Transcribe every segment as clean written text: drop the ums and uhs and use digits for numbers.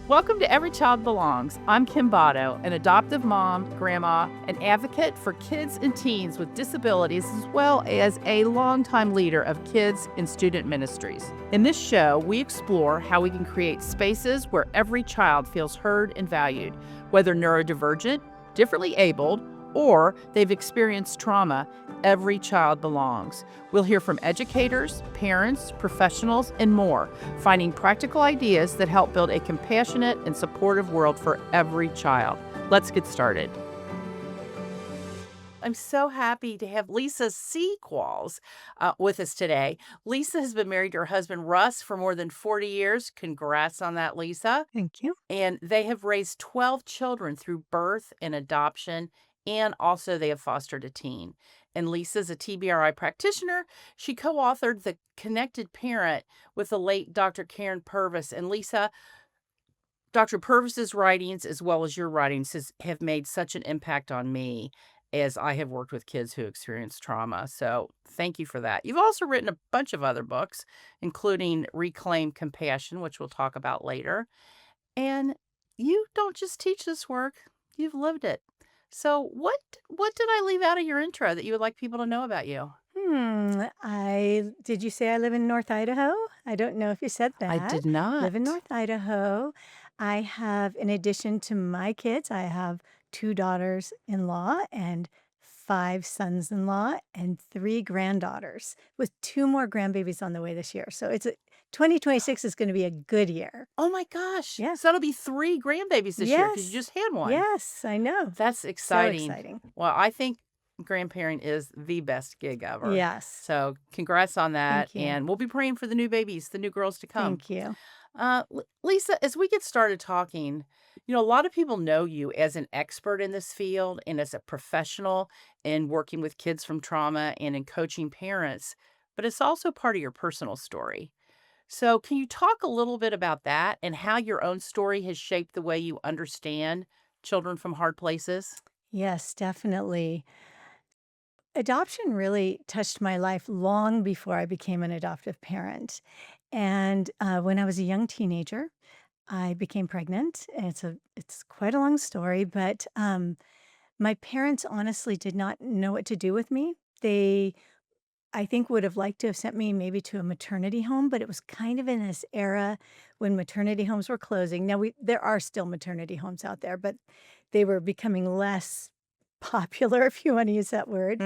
Welcome to Every Child Belongs. I'm Kim Botto, an adoptive mom, grandma, and advocate for kids and teens with disabilities, as well as a longtime leader of kids and student ministries. In this show, we explore how we can create spaces where every child feels heard and valued, whether neurodivergent, differently abled, or they've experienced trauma. Every child belongs. We'll hear from educators, parents, professionals, and more, finding practical ideas that help build a compassionate and supportive world for every child. Let's get started. I'm so happy to have Lisa C. Qualls with us today. Lisa has been married to her husband, Russ, for more than 40 years. Congrats on that, Lisa. Thank you. And they have raised 12 children through birth and adoption, and also they have fostered a teen. And Lisa's a TBRI practitioner. She co-authored The Connected Parent with the late Dr. Karen Purvis. And Lisa, Dr. Purvis's writings, as well as your writings, have made such an impact on me as I have worked with kids who experience trauma. So thank you for that. You've also written a bunch of other books, including Reclaim Compassion, which we'll talk about later. And you don't just teach this work, you've lived it. So what did I leave out of your intro that you would like people to know about you? I did you say I live in North Idaho? I don't know if you said I that. did not. Live in North Idaho. I have, in addition to my kids, I have 2 daughters-in-law and 5 sons-in-law and 3 granddaughters, with 2 more grandbabies on the way this year. So 2026 is gonna be a good year. Oh my gosh. Yeah. So it'll be 3 grandbabies this year because you Yes. just had one. Yes, I know. That's So exciting. exciting. Well, I think grandparent is the best gig ever. Yes. So congrats on that. Thank you. And we'll be praying for the new babies, the new girls to come. Thank you. Lisa, as we get started talking, a lot of people know you as an expert in this field and as a professional in working with kids from trauma and in coaching parents, but it's also part of your personal story. So, can you talk a little bit about that and how your own story has shaped the way you understand children from hard places? Yes, definitely. Adoption really touched my life long before I became an adoptive parent. And when I was a young teenager, I became pregnant. And it's quite a long story, but my parents honestly did not know what to do with me. They, I think, would have liked to have sent me maybe to a maternity home, but it was kind of in this era when maternity homes were closing. Now there are still maternity homes out there, but they were becoming less popular, if you want to use that word.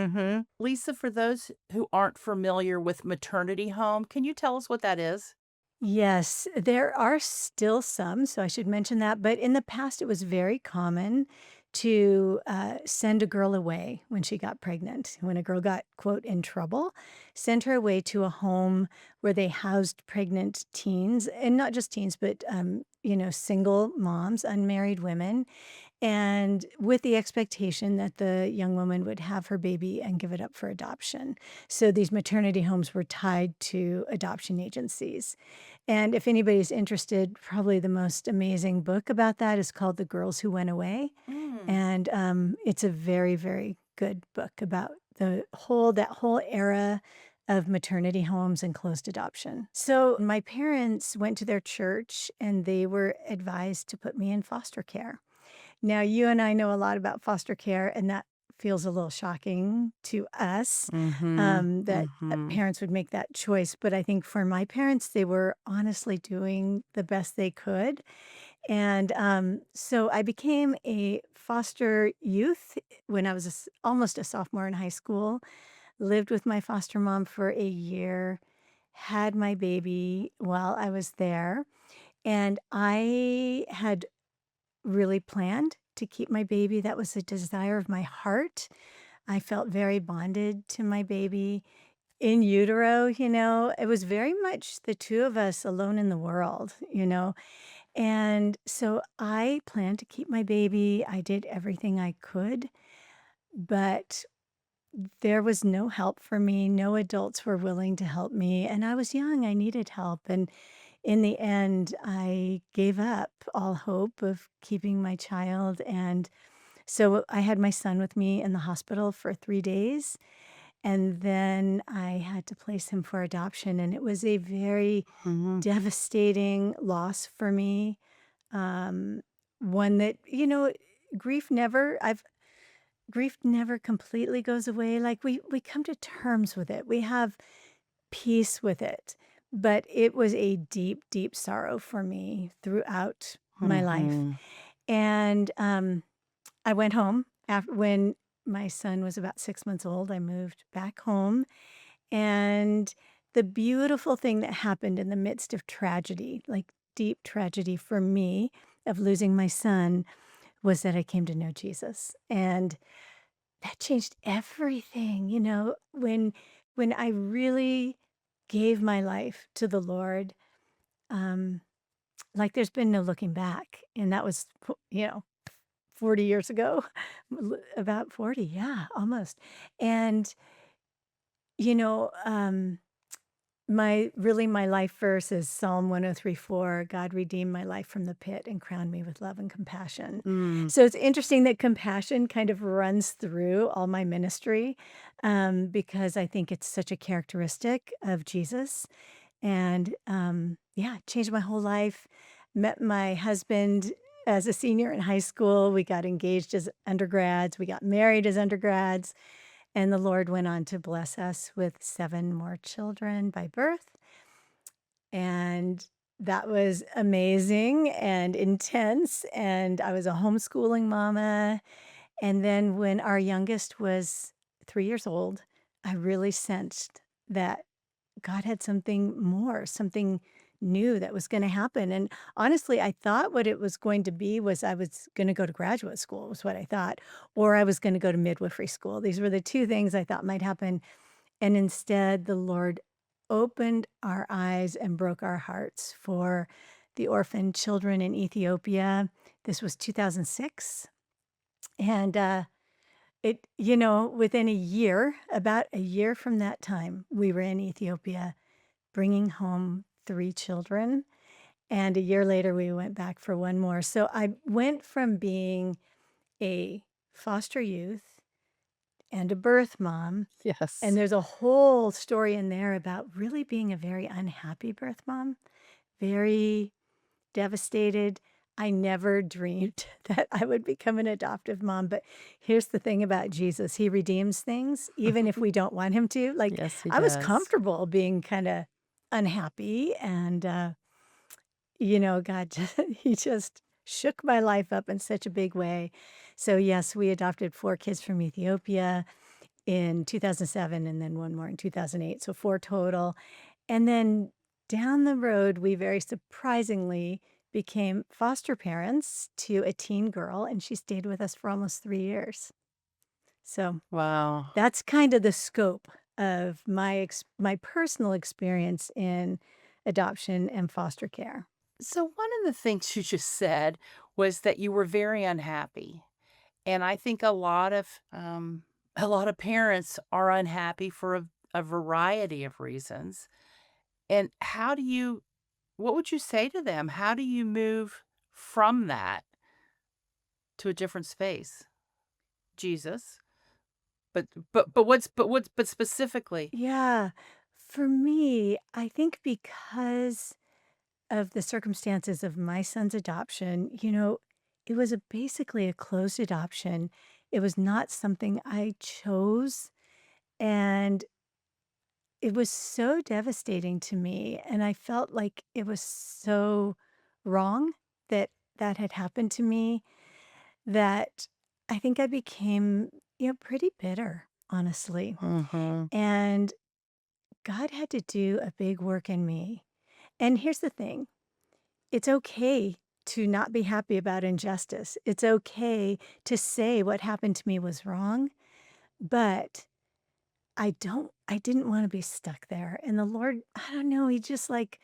Lisa, for those who aren't familiar with maternity home, can you tell us what that is? Yes, there are still some, so I should mention that. But in the past, it was very common to send a girl away when she got pregnant. When a girl got, quote, in trouble, send her away to a home where they housed pregnant teens, and not just teens, but, single moms, unmarried women, and with the expectation that the young woman would have her baby and give it up for adoption. So these maternity homes were tied to adoption agencies. And if anybody's interested, probably the most amazing book about that is called The Girls Who Went Away. Mm. And it's a very, very good book about that whole era of maternity homes and closed adoption. So my parents went to their church and they were advised to put me in foster care. Now, you and I know a lot about foster care, and that feels a little shocking to us, that Mhm. parents would make that choice. But I think for my parents, they were honestly doing the best they could. And so I became a foster youth when I was almost a sophomore in high school, lived with my foster mom for a year, had my baby while I was there. And I had really planned to keep my baby. That was a desire of my heart. I felt very bonded to my baby in utero. It was very much the 2 of us alone in the world. And so I planned to keep my baby. I did everything I could, but there was no help for me. No adults were willing to help me, and I was young. I needed help, and in the end, I gave up all hope of keeping my child, and so I had my son with me in the hospital for 3 days, and then I had to place him for adoption, and it was a very Mhm. devastating loss for me. um, one that, grief never I've grief never completely goes away, like, we come to terms with it, we have peace with it, but it was a deep, deep sorrow for me throughout my life, Mhm. and, I went home when my son was about 6 months old. I moved back home, and the beautiful thing that happened in the midst of tragedy, like deep tragedy for me of losing my son, was that I came to know Jesus, and that changed everything, when I really gave my life to the Lord, um, like, there's been no looking back, and that was, 40 years ago, about 40, yeah, almost, and, you know, um, my life verse is Psalm 103:4. God redeemed my life from the pit and crowned me with love and compassion. Mm. So it's interesting that compassion kind of runs through all my ministry, because I think it's such a characteristic of Jesus. And, yeah, changed my whole life. Met my husband as a senior in high school. We got engaged as undergrads. We got married as undergrads. And the Lord went on to bless us with 7 more children by birth. And that was amazing and intense. And I was a homeschooling mama. And then when our youngest was 3 years old, I really sensed that God had something more, something new that was gonna happen, and honestly, I thought what it was going to be was I was gonna go to graduate school, was what I thought, or I was gonna go to midwifery school. These were the 2 things I thought might happen, and instead, the Lord opened our eyes and broke our hearts for the orphan children in Ethiopia. This was 2006, and, within a year, about a year from that time, we were in Ethiopia bringing home 3 children, and a year later, we went back for 1 more. So I went from being a foster youth and a birth mom, and Yes. there's a whole story in there about really being a very unhappy birth mom, very devastated. I never dreamed that I would become an adoptive mom, but here's the thing about Jesus, he redeems things even if we don't want him to. Like, Yes, he I was does. comfortable being kinda unhappy and, God he just shook my life up in such a big way. So, yes, we adopted 4 kids from Ethiopia in 2007 and then 1 more in 2008, so 4 total. And then down the road, we very surprisingly became foster parents to a teen girl, and she stayed with us for almost 3 years. So, Wow. that's kind of the scope of my personal experience in adoption and foster care. So one of the things you just said was that you were very unhappy. And I think a lot of parents are unhappy for a variety of reasons. And what would you say to them? How do you move from that to a different space? Jesus. But specifically. Yeah. For me, I think because of the circumstances of my son's adoption, it was basically a closed adoption. It was not something I chose, and it was so devastating to me, and I felt like it was so wrong that that had happened to me that I think I became, pretty bitter, honestly. Mhm. And God had to do a big work in me. And here's the thing, it's okay to not be happy about injustice. It's okay to say what happened to me was wrong, but I didn't wanna be stuck there. And the Lord, I don't know, he just, like,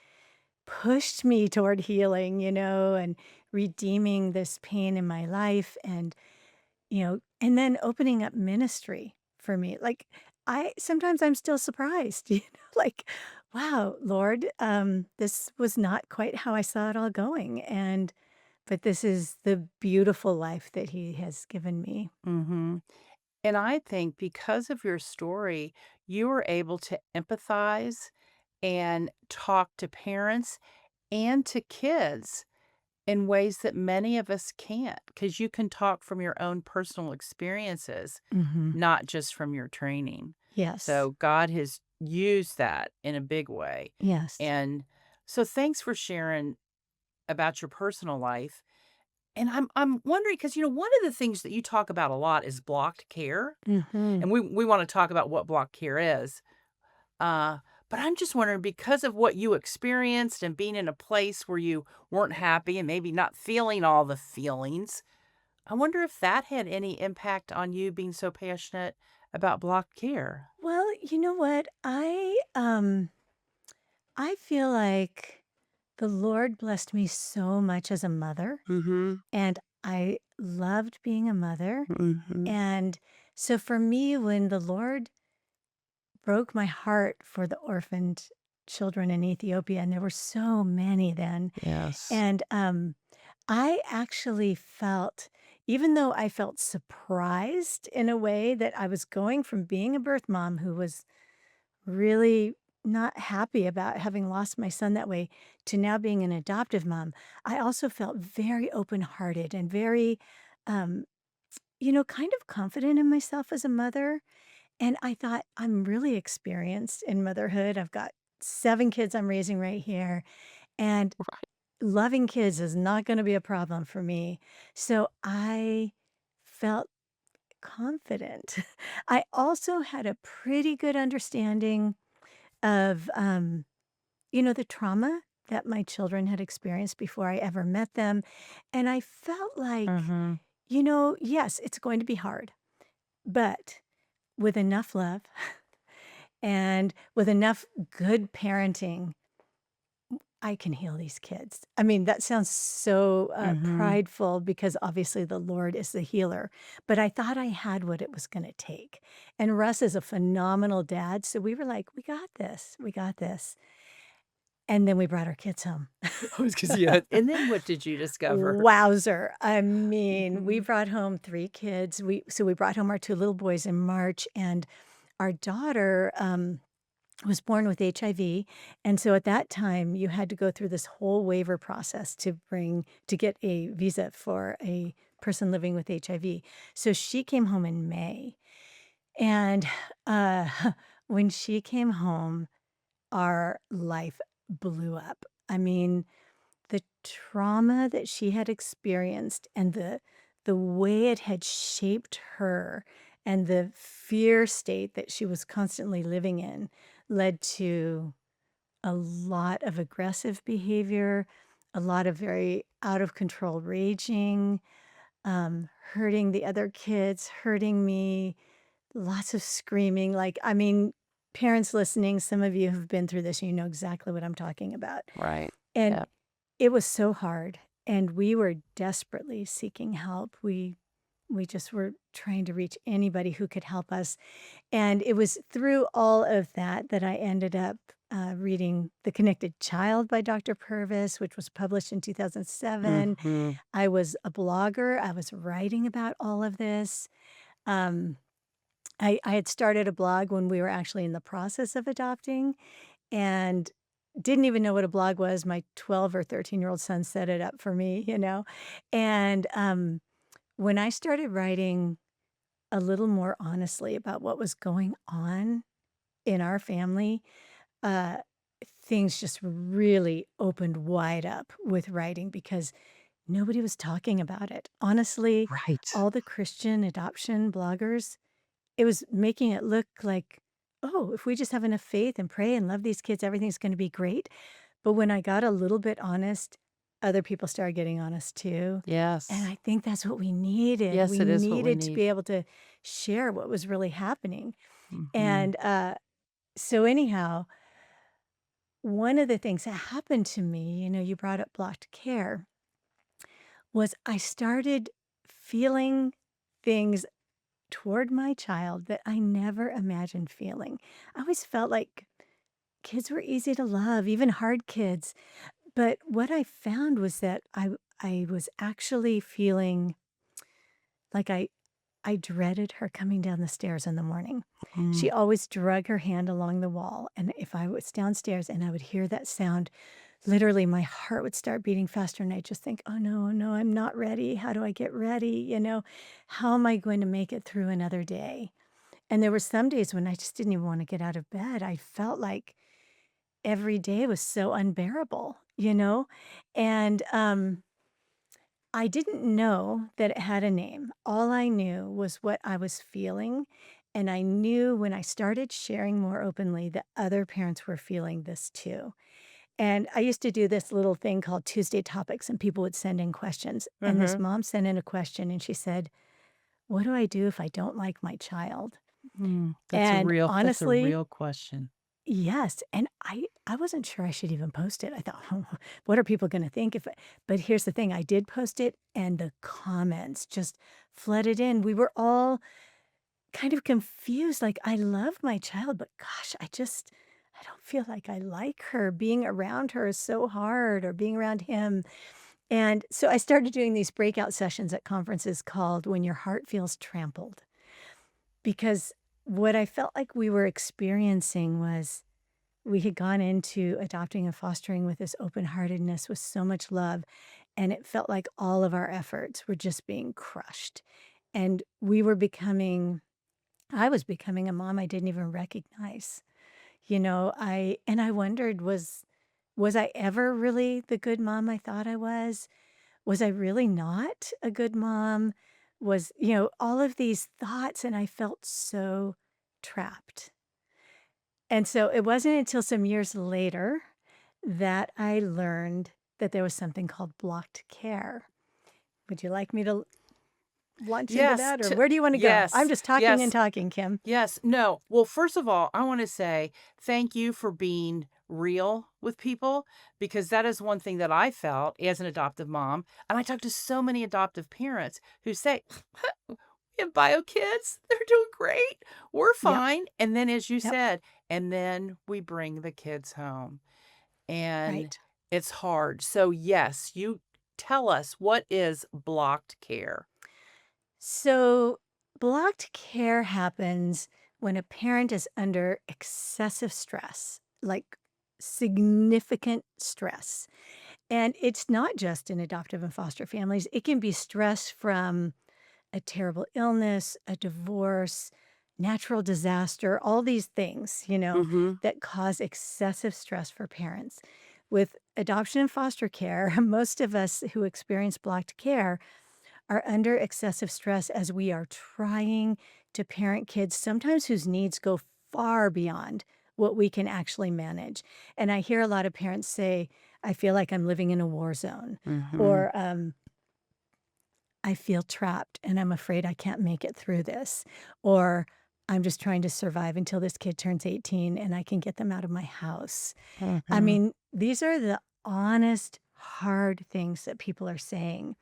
pushed me toward healing, and redeeming this pain in my life and then opening up ministry for me. Like, sometimes I'm still surprised, like, wow, Lord, this was not quite how I saw it all going. But this is the beautiful life that he has given me. Mhm. And I think because of your story, you were able to empathize and talk to parents and to kids in ways that many of us can't, because you can talk from your own personal experiences, Mhm. not just from your training. Yes. So God has used that in a big way. Yes. And so thanks for sharing about your personal life. And I'm wondering, because one of the things that you talk about a lot is blocked care. Mhm. And we want to talk about what blocked care is. Uh, but I'm just wondering, because of what you experienced and being in a place where you weren't happy and maybe not feeling all the feelings, I wonder if that had any impact on you being so passionate about blocked care. Well, you know what? I feel like the Lord blessed me so much as a mother, Mhm. and I loved being a mother. Mhm. And so for me, when the Lord broke my heart for the orphaned children in Ethiopia, and there were so many then, Yes. and I actually felt, even though I felt surprised in a way that I was going from being a birth mom who was really not happy about having lost my son that way to now being an adoptive mom, I also felt very open-hearted and very, um, kind of confident in myself as a mother. And I thought, I'm really experienced in motherhood. I've got 7 kids I'm raising right here, and Right. loving kids is not gonna be a problem for me. So I felt confident. I also had a pretty good understanding of, the trauma that my children had experienced before I ever met them, and I felt like, Mhm. yes, it's going to be hard, but with enough love and with enough good parenting, I can heal these kids. I mean, that sounds so, Mhm. prideful because obviously the Lord is the healer, but I thought I had what it was gonna take, and Russ is a phenomenal dad, so we were like, "We got this, we got this," and then we brought our kids home. I was gonna say, yeah. And then what did you discover? Wowzer. I mean, we Mhm. brought home 3 kids. We brought home our 2 little boys in March, and our daughter, was born with HIV, and so at that time, you had to go through this whole waiver process to get a visa for a person living with HIV. So she came home in May, and, uh, when she came home, our life blew up. I mean, the trauma that she had experienced and the way it had shaped her and the fear state that she was constantly living in led to a lot of aggressive behavior, a lot of very out of control raging, hurting the other kids, hurting me, lots of screaming. Like, I mean, parents listening, some of you have been through this, and you know exactly what I'm talking about. Right. And Yeah. it was so hard, and we were desperately seeking help. We just were trying to reach anybody who could help us, and it was through all of that that I ended up, reading The Connected Child by Dr. Purvis, which was published in 2007. Mhm. I was a blogger, I was writing about all of this. Um, I had started a blog when we were actually in the process of adopting, and didn't even know what a blog was. My 12 or 13-year-old son set it up for me, and, when I started writing a little more honestly about what was going on in our family, uh, things just really opened wide up with writing because nobody was talking about it. Honestly, Right. all the Christian adoption bloggers, it was making it look like, "Oh, if we just have enough faith and pray and love these kids, everything's gonna be great." But when I got a little bit honest, other people started getting honest too, and Yes. I think that's what we needed. Yes, We it is what we needed to need. be able to share what was really happening, Mhm. and, so anyhow, one of the things that happened to me, you brought up blocked care, was I started feeling things toward my child that I never imagined feeling. I always felt like kids were easy to love, even hard kids. But what I found was that I was actually feeling like I dreaded her coming down the stairs in the morning. Mm. She always drug her hand along the wall, and if I was downstairs and I would hear that sound, literally my heart would start beating faster and I just think, "Oh, no, no, I'm not ready. How do I get ready?" "How am I going to make it through another day?" And there were some days when I just didn't even wanna get out of bed. I felt like every day was so unbearable? And, I didn't know that it had a name. All I knew was what I was feeling, and I knew when I started sharing more openly that other parents were feeling this too. And I used to do this little thing called Tuesday Topics, and people would send in questions. And this Mhm. mom sent in a question, and she said, "What do I do if I don't like my child?" And That's a honestly, real question. yes, and I wasn't sure I should even post it. I thought, "Oh, what are people gonna think if I—" But here's the thing, I did post it, and the comments just flooded in. We were all kind of confused, like, I love my child, but gosh, I don't feel like I like her. Being around her is so hard, or being around him. And so I started doing these breakout sessions at conferences called When Your Heart Feels Trampled, because what I felt like we were experiencing was we had gone into adopting and fostering with this open-heartedness, with so much love, and it felt like all of our efforts were just being crushed. And we were becoming I was becoming a mom I didn't even recognize. I wondered, was I ever really the good mom I thought I was? Was I really not a good mom? All of these thoughts, and I felt so trapped. And so it wasn't until some years later that I learned that there was something called blocked care. Would you like me to launch into Yes, that, or where do you want to go? I'm yes, just talking and yes, talking, Kim. yes. No. Well, first of all, I wanna say thank you for being real with people, because that is one thing that I felt as an adoptive mom, and I talk to so many adoptive parents who say, "We have bio kids, they're doing great, we're Yep, fine," and then, as you yep, said, and then we bring the kids home, and right. it's hard. So, yes, you tell us, what is blocked care? So, blocked care happens when a parent is under excessive stress, like significant stress. And it's not just in adoptive and foster families, it can be stress from a terrible illness, a divorce, natural disaster, all these things Mhm. that cause excessive stress for parents. With adoption and foster care, most of us who experience blocked care are under excessive stress as we are trying to parent kids, sometimes whose needs go far beyond what we can actually manage. And I hear a lot of parents say, "I feel like I'm living in a war zone," Mhm. or "I feel trapped and I'm afraid I can't make it through this," or "I'm just trying to survive until this kid turns 18 and I can get them out of my house." I Mhm. mean, these are the honest, hard things that people are saying.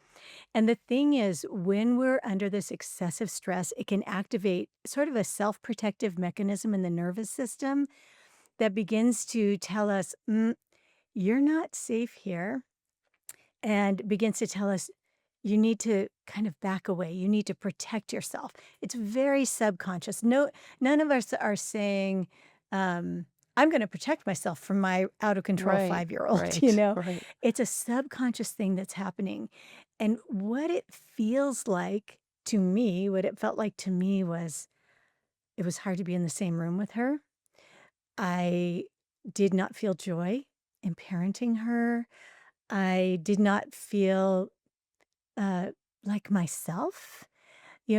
And the thing is, when we're under this excessive stress, it can activate sort of a self protective mechanism in the nervous system that begins to tell us, "You're not safe here," and begins to tell us, "You need to kind of back away. You need to protect yourself." It's very subconscious. No, none of us are saying, um, "I'm going to protect myself from my out of control Right, 5-year-old." right, right. It's a subconscious thing that's happening. And what it feels like to me, what it felt like to me was it was hard to be in the same room with her. I did not feel joy in parenting her. I did not feel uh, like myself.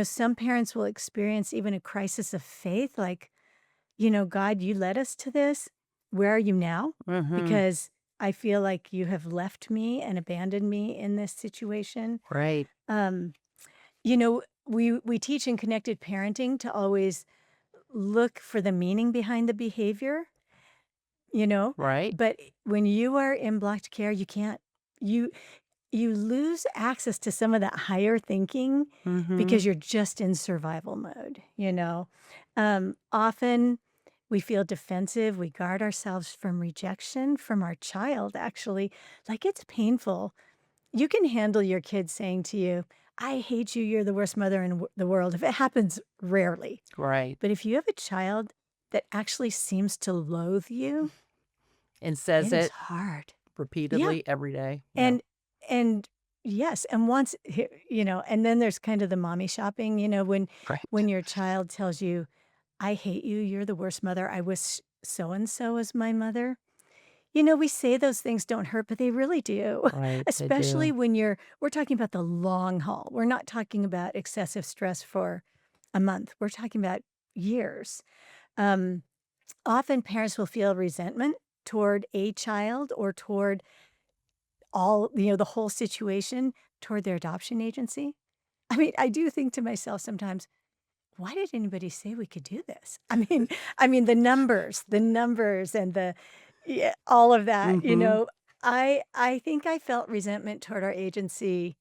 Some parents will experience even a crisis of faith, like, "God, you led us to this. Where are you now? Mhm. Because I feel like you have left me and abandoned me in this situation." Right, Um, we teach in connected parenting to always look for the meaning behind the behavior, you know, right. but when you are in blocked care, you can't. You You lose access to some of that higher thinking Mhm. because you're just in survival mode? Often we feel defensive, we guard ourselves from rejection from our child, actually. Like, it's painful. You can handle your kid saying to you, "I hate you, you're the worst mother in the world," if it happens rarely. Right. But if you have a child that actually seems to loathe you, And says it is it hard. Yeah, repeatedly every day. Yeah. and and yes, and once and then there's kind of the mommy shopping, when Right. your child tells you, "I hate you, you're the worst mother, I wish so and so was my mother." We say those things don't hurt, but they really do, Right. They especially do. when we're talking about the long haul. We're not talking about excessive stress for a month. We're talking about years. Um, Often parents will feel resentment toward a child or toward the whole situation toward their adoption agency. I mean, I do think to myself sometimes, why did anybody say we could do this? I mean the numbers and yeah, all of that, Mhm. I think I felt resentment toward our agency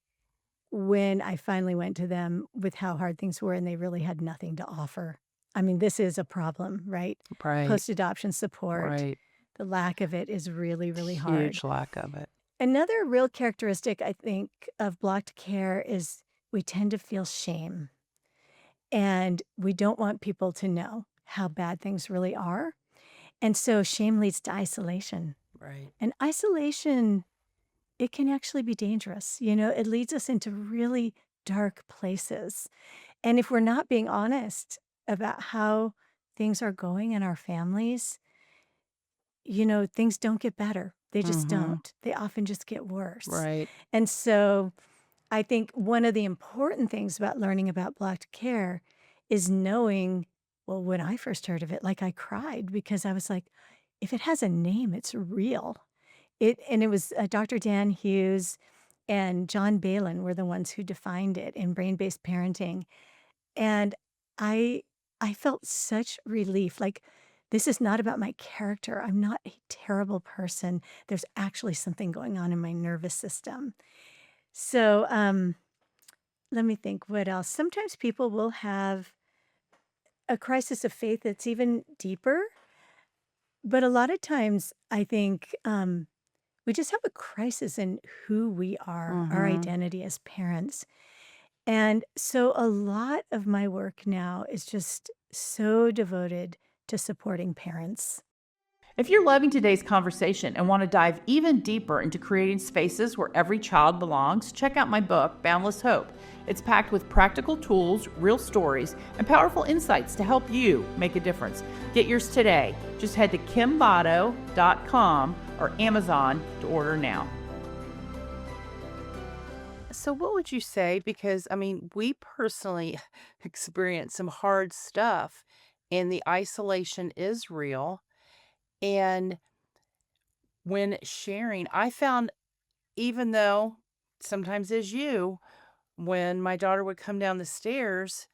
when I finally went to them with how hard things were and they really had nothing to offer. I mean, this is a problem, right? Right. Post-adoption support, Right. the lack of it is really, really hard. Huge lack of it. Another real characteristic I think of blocked care is we tend to feel shame. And we don't want people to know how bad things really are. And so shame leads to isolation. Right. And isolation, it can actually be dangerous. It leads us into really dark places. And if we're not being honest about how things are going in our families, things don't get better. They just Mhm. don't. They often just get worse. Right. And so I think one of the important things about learning about Blocked care is knowing, well, when I first heard of it, like I cried because I was like, if it has a name, it's real. It was Dr. Dan Hughes and John Balin were the ones who defined it in brain-based parenting. And I I felt such relief. Like this is not about my character. I'm not a terrible person. There's actually something going on in my nervous system. So, let me think what else. Sometimes people will have a crisis of faith that's even deeper, but a lot of times I think we just have a crisis in who we are, our Mhm. identity as parents. And so a lot of my work now is just so devoted to supporting parents. If you're loving today's conversation and want to dive even deeper into creating spaces where every child belongs, check out my book, Boundless Hope. It's packed with practical tools, real stories, and powerful insights to help you make a difference. Get yours today. Just head to kimbotto.com or Amazon to order now. So, what would you say? Because, I mean, we personally experienced some hard stuff, and the isolation is real. And when sharing, I found even though sometimes as you, when my daughter would come down the stairs,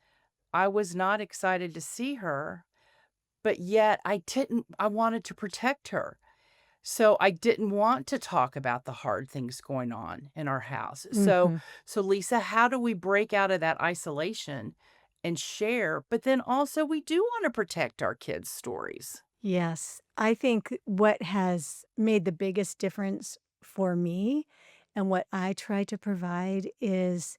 I was not excited to see her, but yet I wanted to protect her. So I didn't want to talk about the hard things going on in our house. So Mhm. so Lisa, how do we break out of that isolation and share, but then also we do want to protect our kids' stories? Yes. I think what has made the biggest difference for me and what I try to provide is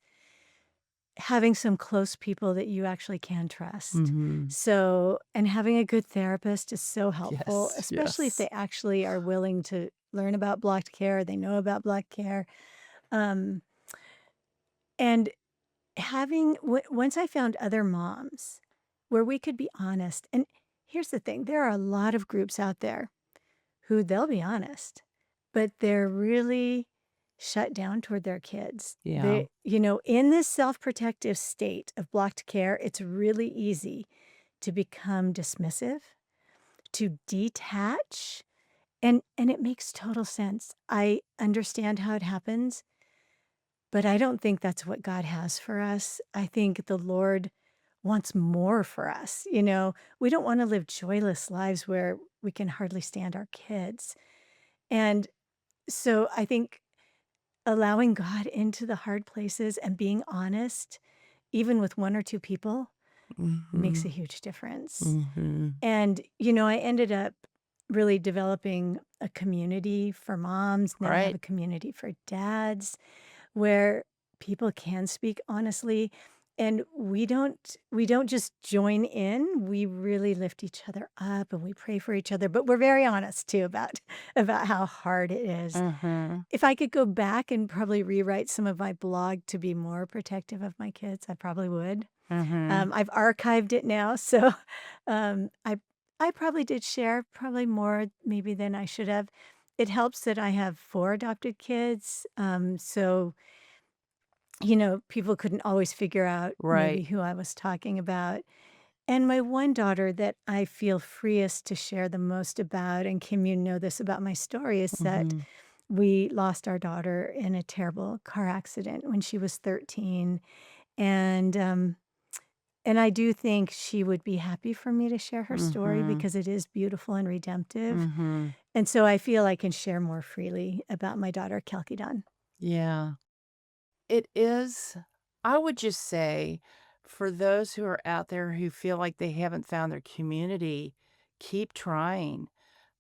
having some close people that you actually can trust. Mhm. So, and having a good therapist is so helpful, Yes, especially if yes. they actually are willing to learn about blocked care, they know about blocked care. Um, and once I found other moms where we could be honest. And here's the thing, there are a lot of groups out there who they'll be honest, but they're really shut down toward their kids. Yeah. In this self-protective state of blocked care, it's really easy to become dismissive, to detach, and it makes total sense. I understand how it happens, but I don't think that's what God has for us. I think the Lord wants more for us. We don't want to live joyless lives where we can hardly stand our kids. And so I think allowing God into the hard places and being honest, even with one or two people, makes a Mhm. huge difference. Mhm. And, I ended up really developing a community for moms. Now I have Right. a community for dads where people can speak honestly. And we don't just join in, we really lift each other up and we pray for each other, but we're very honest too about about how hard it is. Mhm. If I could go back and probably rewrite some of my blog to be more protective of my kids, I probably would. Mhm. I've archived it now, so, I probably did share probably more maybe than I should have. It helps that I have 4 adopted kids, so, people couldn't always figure out maybe Right. who I was talking about. And my one daughter that I feel freest to share the most about, and Kim, you know this about my story, is that Mhm. we lost our daughter in a terrible car accident when she was 13, and, and I do think she would be happy for me to share her story Mhm. because it is beautiful and redemptive, Mhm. and so I feel I can share more freely about my daughter, Kelkidon. Yeah. It is I would just say, for those who are out there who feel like they haven't found their community, keep trying.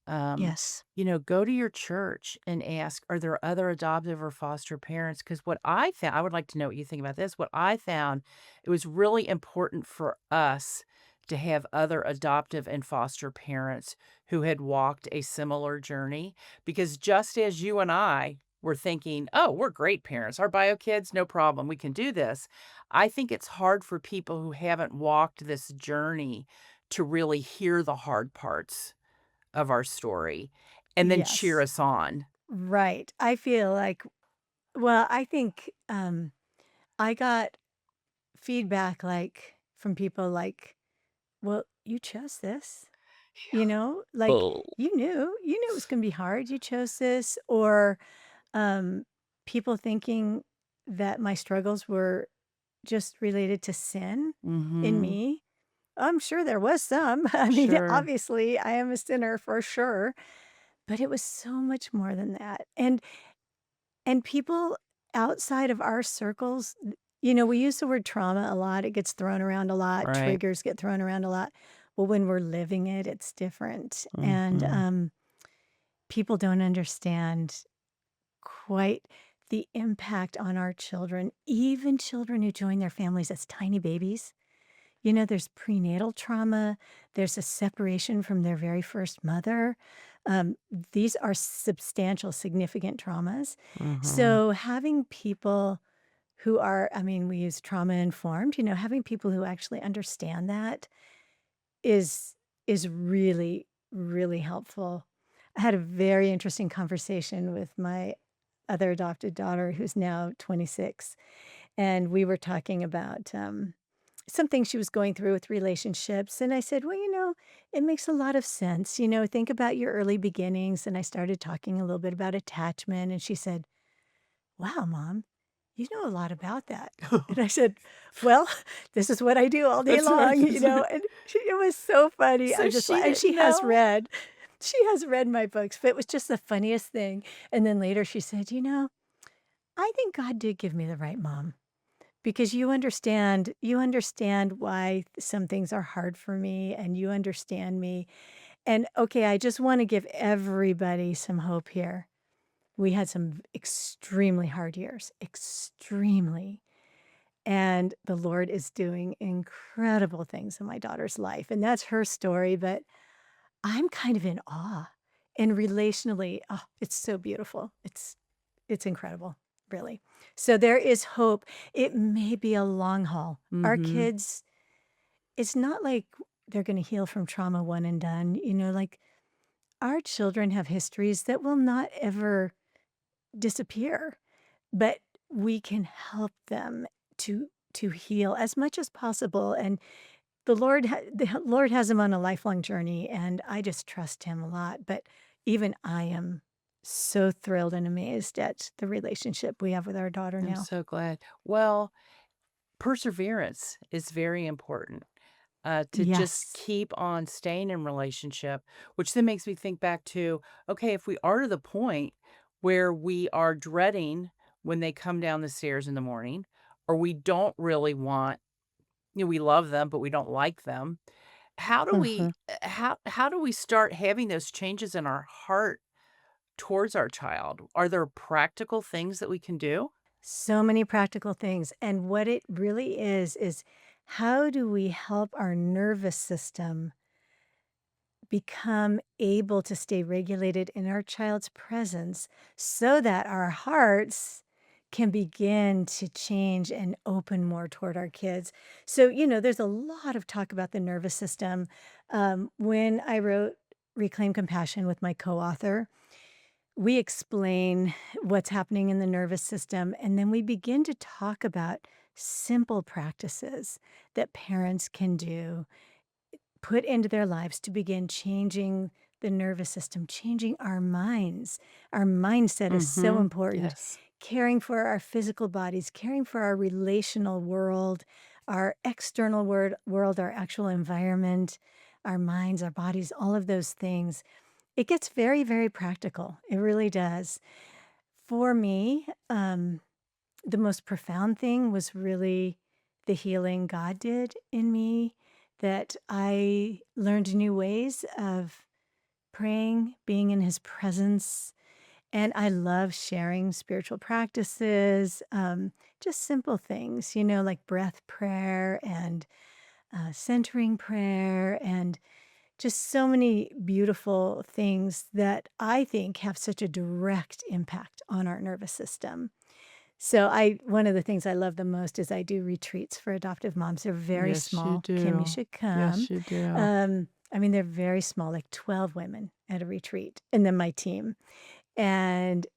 Um, Yes. go to your church and ask, are there other adoptive or foster parents? Because what I found, I would like to know what you think about this. What I found, it was really important for us to have other adoptive and foster parents who had walked a similar journey. Because just as you and I were thinking, oh, we're great parents, our bio kids, no problem, we can do this. I think it's hard for people who haven't walked this journey to really hear the hard parts of our story and then cheer Yes. us on. Right. I feel like well, I think, I got feedback, like, from people like, "Well, you chose this." Like, Oh. "You knew it was gonna be hard, you chose this," or, um, people thinking that my struggles were just related to sin in Mhm. me. I'm sure there was some. I mean, Sure. obviously, I am a sinner for sure, but it was so much more than that, and people outside of our circles, we use the word trauma a lot, it gets thrown around a lot, Right. triggers get thrown around a lot. Well, when we're living it, it's different, and, Mhm. people don't understand quite the impact on our children, even children who join their families as tiny babies. There's prenatal trauma, there's a separation from their very first mother. Um, these are substantial, significant traumas. Mhm. So having people who are, I mean, we use trauma informed, having people who actually understand that is is really, really helpful. I had a very interesting conversation with my other adopted daughter who's now 26, and we were talking about, something she was going through with relationships, and I said, "Well, it makes a lot of sense, think about your early beginnings," and I started talking a little bit about attachment, and she said, "Wow, mom, you know a lot about that." And I said, "Well, this is what I do all day That's right, long," that's right. and it was so funny. I So just she and didn't know? she has read my books, but it was just the funniest thing. And then later she said, I think God did give me the right mom because you understand why some things are hard for me and you understand me. And okay, I just want to give everybody some hope here. We had some extremely hard years, extremely. And the Lord is doing incredible things in my daughter's life. And that's her story. But I'm kind of in awe. And relationally, oh, it's so beautiful. It's incredible, really. So there is hope. It may be a long haul. Our Mhm. kids, it's not like they're going to heal from trauma one and done. Like our children have histories that will not ever disappear, but we can help them to heal as much as possible. And the Lord has him on a lifelong journey, and I just trust him a lot. But even I am so thrilled and amazed at the relationship we have with our daughter I'm now. so glad. Well, perseverance is very important, to just Yes. keep on staying in relationship, which then makes me think back to, okay, if we are to the point where we are dreading when they come down the stairs in the morning, or we don't really want we love them, but we don't like them. How do we Mhm. how do we start having those changes in our heart towards our child? Are there practical things that we can do? So many practical things. And what it really is how do we help our nervous system become able to stay regulated in our child's presence so that our hearts can begin to change and open more toward our kids. So, there's a lot of talk about the nervous system. When I wrote Reclaim Compassion with my co author, we explain what's happening in the nervous system, and then we begin to talk about simple practices that parents can do, put into their lives to begin changing the nervous system, changing our minds. Our mindset is so Mhm. important. Yes. Caring for our physical bodies, caring for our relational world, our external world, our actual environment, our minds, our bodies, all of those things. It gets very, very practical. It really does. For me, the most profound thing was really the healing God did in me, that I learned new ways of praying, being in his presence, and I love sharing spiritual practices, just simple things, like breath prayer and centering prayer, and just so many beautiful things that I think have such a direct impact on our nervous system. So I one of the things I love the most is I do retreats for adoptive moms. They're very Yes, you small. Kim, you do. should come. Yes, you do. I mean, they're very small, like 12 women at a retreat, and then my team. And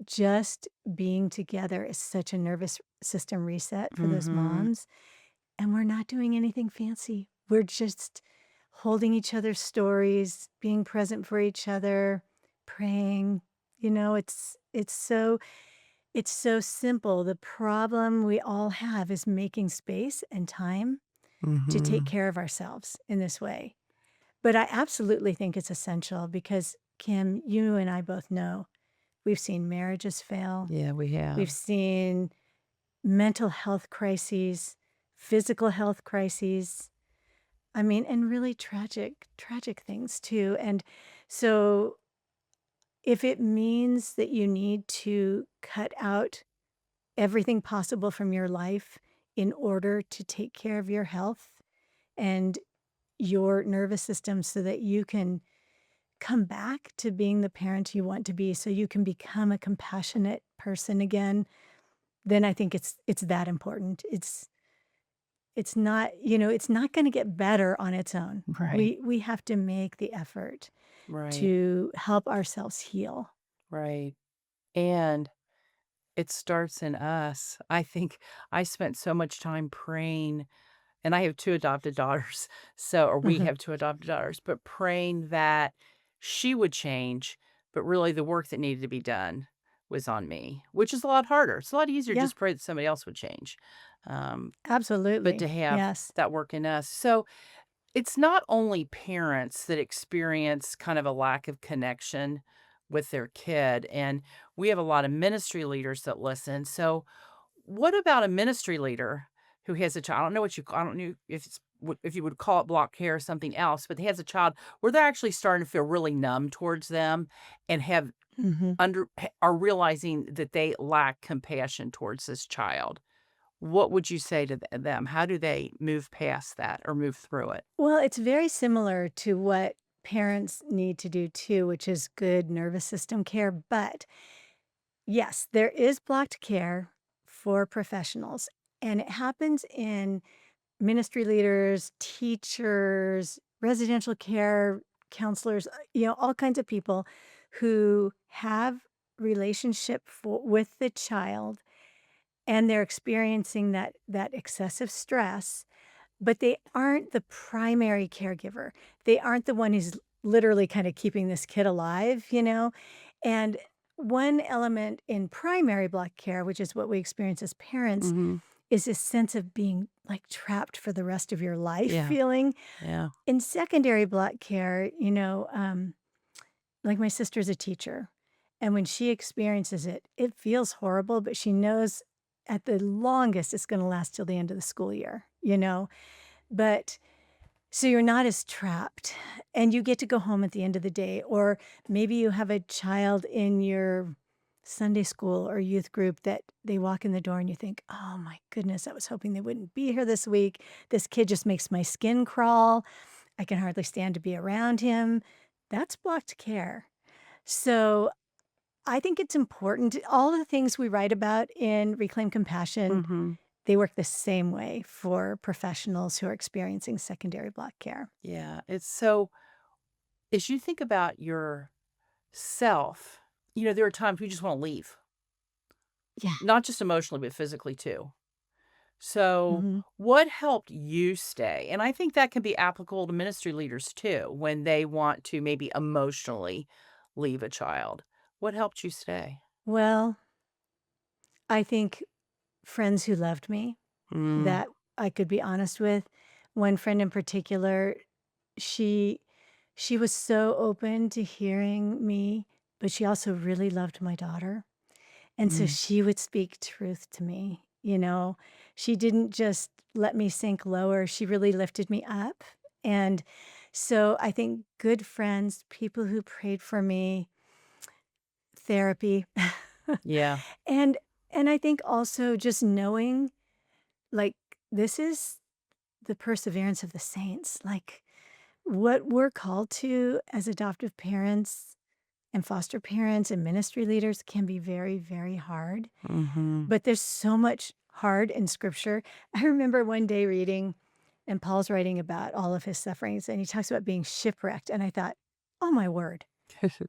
just being together is such a nervous system reset for those Mhm. moms. And we're not doing anything fancy. We're just holding each other's stories, being present for each other, praying. It's so simple. The problem we all have is making space and time to take Mhm. care of ourselves in this way. But I absolutely think it's essential because, Kim, you and I both know we've seen marriages fail. Yeah, we We've have. seen mental health crises, physical health crises. I mean, and really tragic, tragic things too. And so if it means that you need to cut out everything possible from your life in order to take care of your health and your nervous system so that you can come back to being the parent you want to be, so you can become a compassionate person again, then I think it's that important. It's not gonna get better on its own. Right. We have to make the effort Right. to help ourselves heal. Right. And it starts in us. I think I spent so much time praying, and I have 2 adopted daughters, or we Mhm. have 2 adopted daughters, but praying that she would change, but really the work that needed to be done was on me, which is a lot harder. It's a lot easier to Yeah, just pray that somebody else would change, um, but to absolutely. have Yes. that work in us. So it's not only parents that experience kind of a lack of connection with their kid, and we have a lot of ministry leaders that listen. So, what about a ministry leader who has a child? I don't know if you would call it block care or something else, but he has a child where they're actually starting to feel really numb towards them and Mhm. are realizing that they lack compassion towards this child. What would you say to them? How do they move past that or move through it? Well, it's very similar to what parents need to do too, which is good nervous system care, but yes, there is blocked care for professionals, and it happens in ministry leaders, teachers, residential care counselors, all kinds of people who have relationship with the child, and they're experiencing that excessive stress, but they aren't the primary caregiver. They aren't the one who's literally kind of keeping this kid alive. And one element in primary block care, which is what we experience as parents, Mhm. is this sense of being like trapped for the rest of your life Yeah, feeling. yeah. In secondary block care, like my sister's a teacher. And when she experiences it, it feels horrible, but she knows at the longest it's going to last till the end of the school year. But so you're not as trapped and you get to go home at the end of the day. Or maybe you have a child in your Sunday school or youth group that they walk in the door and you think, "Oh my goodness, I was hoping they wouldn't be here this week. This kid just makes my skin crawl. I can hardly stand to be around him." That's blocked care. So, I think it's important all the things we write about in Reclaim Compassion, Mhm. they work the same way for professionals who are experiencing secondary block care. Yeah, it's so as you think about yourself, there are times we just wanna leave, Yeah. not just emotionally, but physically too. So, Mhm. what helped you stay? And I think that can be applicable to ministry leaders too, when they want to maybe emotionally leave a child. What helped you stay? Well, I think friends who loved me, Mm, that I could be honest with. One friend in particular, she she was so open to hearing me, but she also really loved my daughter. And so mm. she would speak truth to me, you know? She didn't just let me sink lower, she really lifted me up. And so I think good friends, people who prayed for me, therapy. Yeah. And and I think also just knowing, like, this is the perseverance of the saints. Like, what we're called to as adoptive parents and foster parents and ministry leaders can be very, very hard. Mhm. But there's so much hard in scripture. I remember one day reading, and Paul's writing about all of his sufferings, and he talks about being shipwrecked. And I thought, oh my word,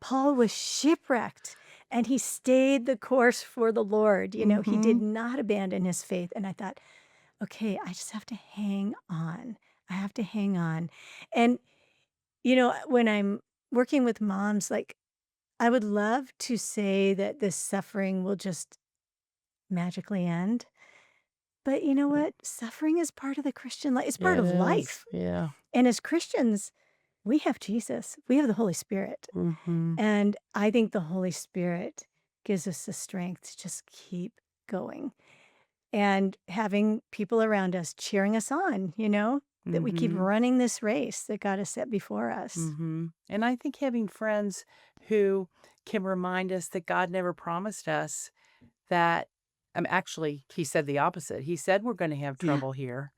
Paul was shipwrecked and he stayed the course for the Lord. He did Mhm. not abandon his faith. And I thought, okay, I just have to hang on. I have to hang on. And, when I'm working with moms, like, I would love to say that this suffering will just magically end. But you know what? Suffering is part of the Christian life. It's part It of is. life. Yeah. And as Christians, we have Jesus. We have the Holy Spirit. Mhm. And I think the Holy Spirit gives us the strength to just keep going and having people around us cheering us on, that we keep Mhm. running this race that God has set before us. Mhm. And I think having friends who can remind us that God never promised us that actually, he said the opposite. He said we're gonna have Yeah, trouble here.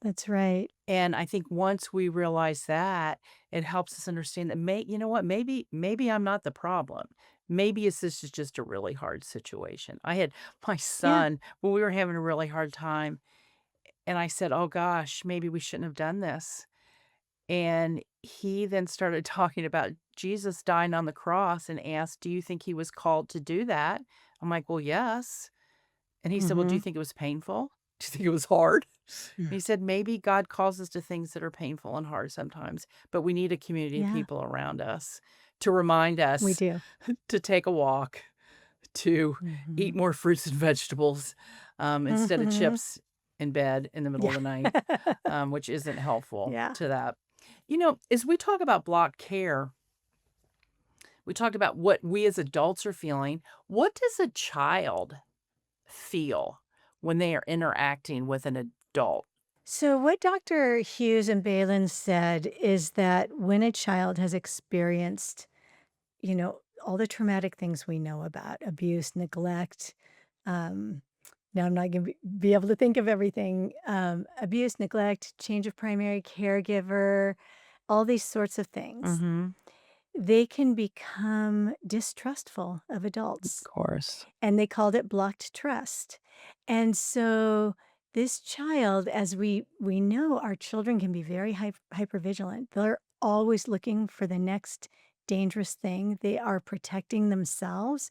that's right. And I think once we realize that, it helps us understand that you know what? Maybe I'm not the problem. Maybe this is just a really hard situation. I had my Yeah. son when we were having a really hard time, and I said, "Oh gosh, maybe we shouldn't have done this." And he then started talking about Jesus dying on the cross and asked, "Do you think he was called to do that?" I'm like, "Well, yes." And he said, "Well, do you Mhm. think it was painful? Do you think it was hard?" And Mm. he said, "Maybe God calls us to things that are painful and hard sometimes, but we need a community of Yeah, people around us to remind we us do. to take a walk, to eat Mhm. more fruits and vegetables, instead of Mhm. chips in bed in the middle of Yeah. the night, which isn't helpful Yeah. to that." As we talk about block care, we talked about what we as adults are feeling. What does a child feel when they are interacting with an adult? So, what Dr. Hughes and Balin said is that when a child has experienced, all the traumatic things we know about abuse, neglect, um, now I'm not going to be able to think of everything abuse, neglect, change of primary caregiver, all these sorts of things, Mhm. they can become distrustful of Of adults. course. And they called it blocked trust. And so this child, as we know, our children can be very hypervigilant. They're always looking for the next dangerous thing. They are protecting themselves.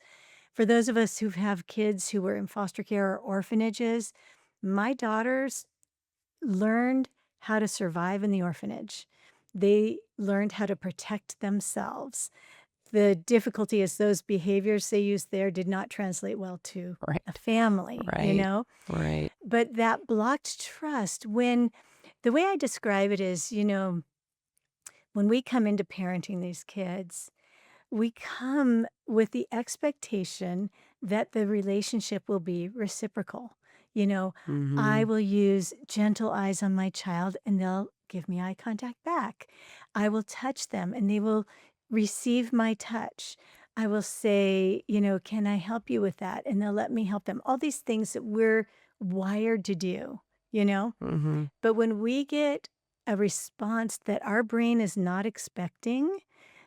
For those of us who have kids who were in foster care or orphanages, my daughters learned how to survive in the orphanage. They learned how to protect themselves. The difficulty is those behaviors they used there did not translate well to a Right. family, you Right. know? Right. But that blocked trust, when the way I describe it is, when we come into parenting these kids, we come with the expectation that the relationship will be reciprocal. You know, I Mhm. will use gentle eyes on my child and they'll give me eye contact back. I will touch them and they will receive my touch. I will say, "Can I help you with that?" And they'll let me help them. All these things that we're wired to do, you know? Mhm. But when we get a response that our brain is not expecting,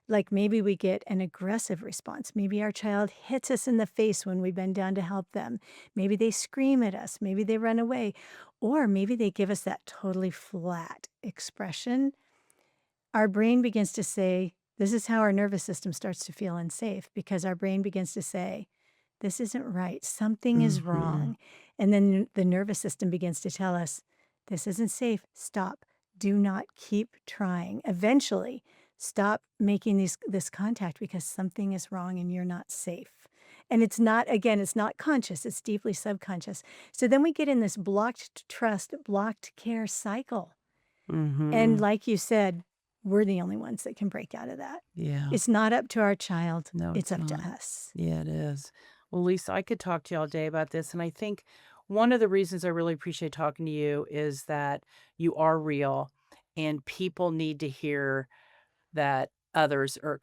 like maybe we get an aggressive response. Maybe our child hits us in the face when we bend down to help them. Maybe they scream at us. Maybe they run away. Or maybe they give us that totally flat expression. Our brain begins to say, this is how our nervous system starts to feel unsafe because our brain begins to say, this isn't right. Something is Mhm. wrong. And then the nervous system begins to tell us, this isn't safe. Stop. Do not keep trying. Eventually, stop making this contact because something is wrong and you're not safe. And it's not, again, it's not conscious, it's deeply subconscious. So then we get in this blocked trust, blocked care cycle. And Mhm. like you said, we're the only ones that can break out of that. Yeah. It's not up to our child, No, it's it's up to not. us. Yeah, it is. Well, Lisa, I could talk to you all day about this, and I think one of the reasons I really appreciate talking to you is that you are real, and people need to hear that others are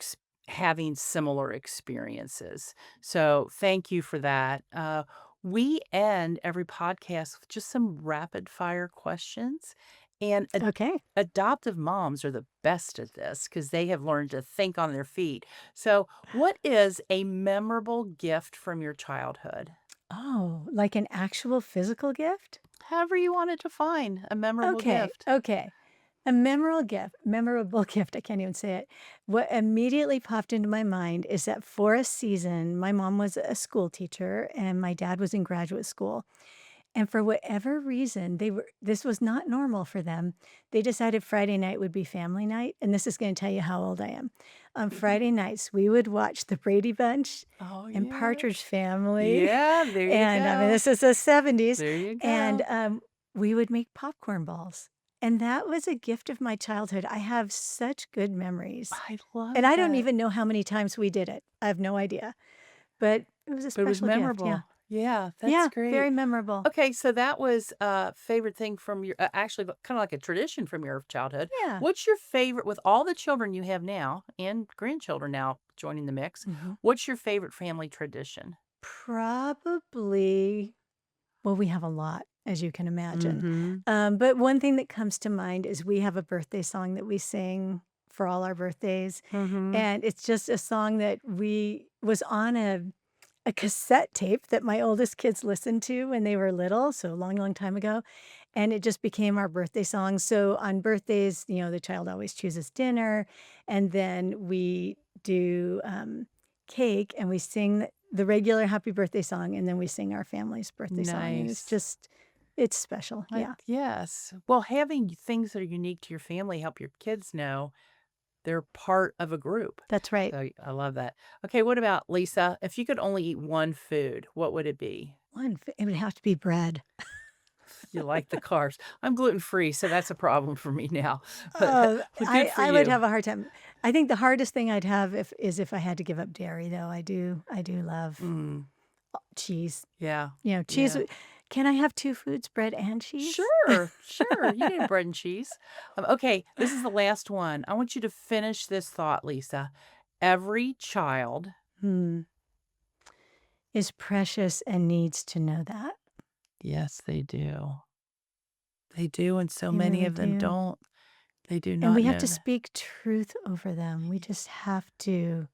having similar experiences. So thank you for that. We end every podcast with just some rapid fire questions. And Okay. adoptive moms are the best at this because they have learned to think on their feet. So, what is a memorable gift from your childhood? Oh, like an actual physical gift? However, you want to define a memorable Okay, gift. okay. A memorable gift, I can't even say it. What immediately popped into my mind is that for a season, my mom was a school teacher and my dad was in graduate school. And for whatever reason, this was not normal for them. They decided Friday night would be family night, and this is gonna tell you how old I am. On Friday nights, we would watch The Brady Bunch Oh, and yeah. Partridge Family, Yeah, there you and, I mean, go. this is the '70s, There you and, go. we would make popcorn balls, and that was a gift of my childhood. I have such good memories, I and love I don't that. even know how many times we did it. I have no idea, but it was a But it was special gift, yeah. memorable. Yeah, that's Yeah, great. very memorable. Okay, so that was a favorite thing from your actually kind of like a tradition from your childhood. Yeah. What's your favorite with all the children you have now and grandchildren now joining the mix? Mhm. What's your favorite family tradition? Probably well, we have a lot, as you can imagine. Mhm. But one thing that comes to mind is we have a birthday song that we sing for all our birthdays, Mhm. and it's just a song that we was on a cassette tape that my oldest kids listened to when they were little, so a long, long time ago, and it just became our birthday song. So on birthdays, the child always chooses dinner, and then we do, cake, and we sing the regular happy birthday song, and then we sing our family's birthday song, and Nice. it's special, yeah. Yes. Well, having things that are unique to your family help your kids know they're part of a group. That's right. So I love that. Okay, what about Lisa? If you could only eat one food, what would it be? It would have to be bread. You like the carbs. I'm gluten-free, so that's a problem for me now, but Oh, but good I for I would you. have a hard time. I think the hardest thing I'd have if I had to give up dairy, though. I do love Mm, cheese. yeah, Cheese yeah. w can I have 2 foods, bread and cheese? Sure, sure, you can have bread and cheese. Okay, this is the last one. I want you to finish this thought, Lisa. Every child Hmm, is precious and needs to know that. yes, they do. They do, and so They many really of them do. don't. They do And not we have know to that. speak truth over them. We just have to,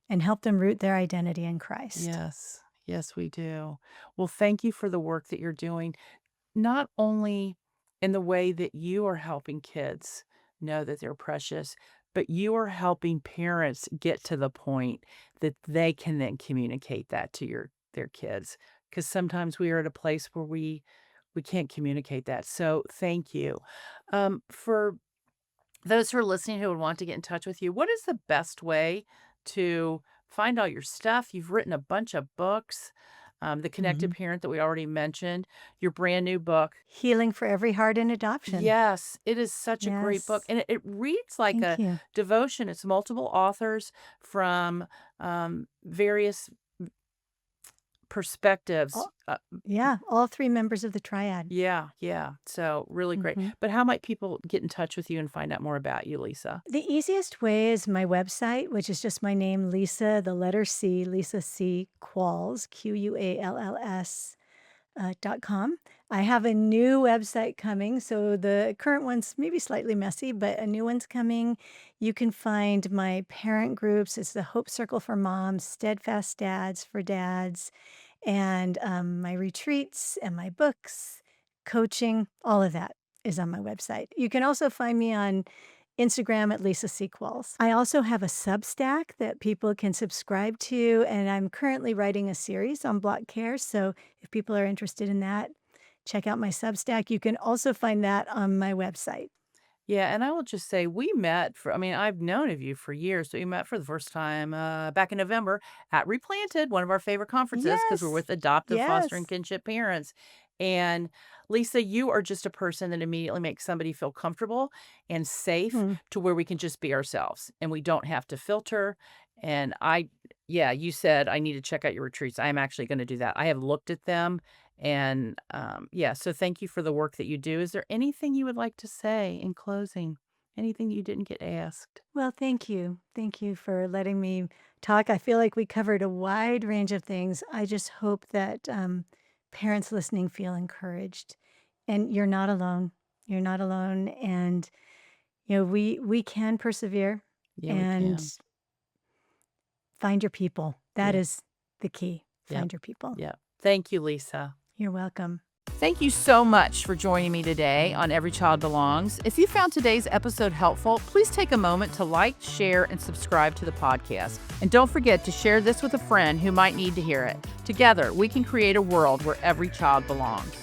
and help them root their identity in Christ. Yes. Yes, we do. Well, thank you for the work that you're doing, not only in the way that you are helping kids know that they're precious, but you are helping parents get to the point that they can then communicate that to their kids. Because sometimes we are at a place where we can't communicate that. So thank you. For those who are listening who would want to get in touch with you, what is the best way to find all your stuff? You've written a bunch of books, The Connected Mhm. Parent that we already mentioned, your brand new book. Healing for every heart in adoption. Yes, it is such a great book. Yes. And it reads like Thank a you. devotion. It's multiple authors from various perspectives. All yeah, all 3 members of the triad. Yeah, yeah. So really great. Mhm. But how might people get in touch with you and find out more about you, Lisa? The easiest way is my website, which is just my name, Lisa, the letter C, Lisa C. Qualls, Qualls, .com. I have a new website coming, so the current one's maybe slightly messy, but a new one's coming. You can find my parent groups. It's the Hope Circle for Moms, Steadfast Dads for Dads, and my retreats and my books, coaching, all of that is on my website. You can also find me on Instagram at Lisa Sequels. I also have a Substack that people can subscribe to, and I'm currently writing a series on Block Care. So if people are interested in that, check out my Substack. You can also find that on my website. Yeah, and I will just say we met for, I mean, I've known of you for years, so we met for the first time back in November at Replanted, one of our favorite conferences, because we're Yes. with adoptive, foster, and Yes. kinship parents. And Lisa, you are just a person that immediately makes somebody feel comfortable and safe Hmm. to where we can just be ourselves and we don't have to filter. And yeah, you said I need to check out your retreats. I am actually going to do that. I have looked at them and, yeah, so thank you for the work that you do. Is there anything you would like to say in closing? Anything you didn't get asked? Well, thank you. Thank you for letting me talk. I feel like we covered a wide range of things. I just hope that parents listening feel encouraged. And you're not alone. You're not alone. And we can persevere Yeah, we and can. find your people. That Yeah. is the key. Yep. Find your people. Yep. Thank you, Lisa. You're welcome. Thank you so much for joining me today on Every Child Belongs. If you found today's episode helpful, please take a moment to like, share, and subscribe to the podcast. And don't forget to share this with a friend who might need to hear it. Together, we can create a world where every child belongs.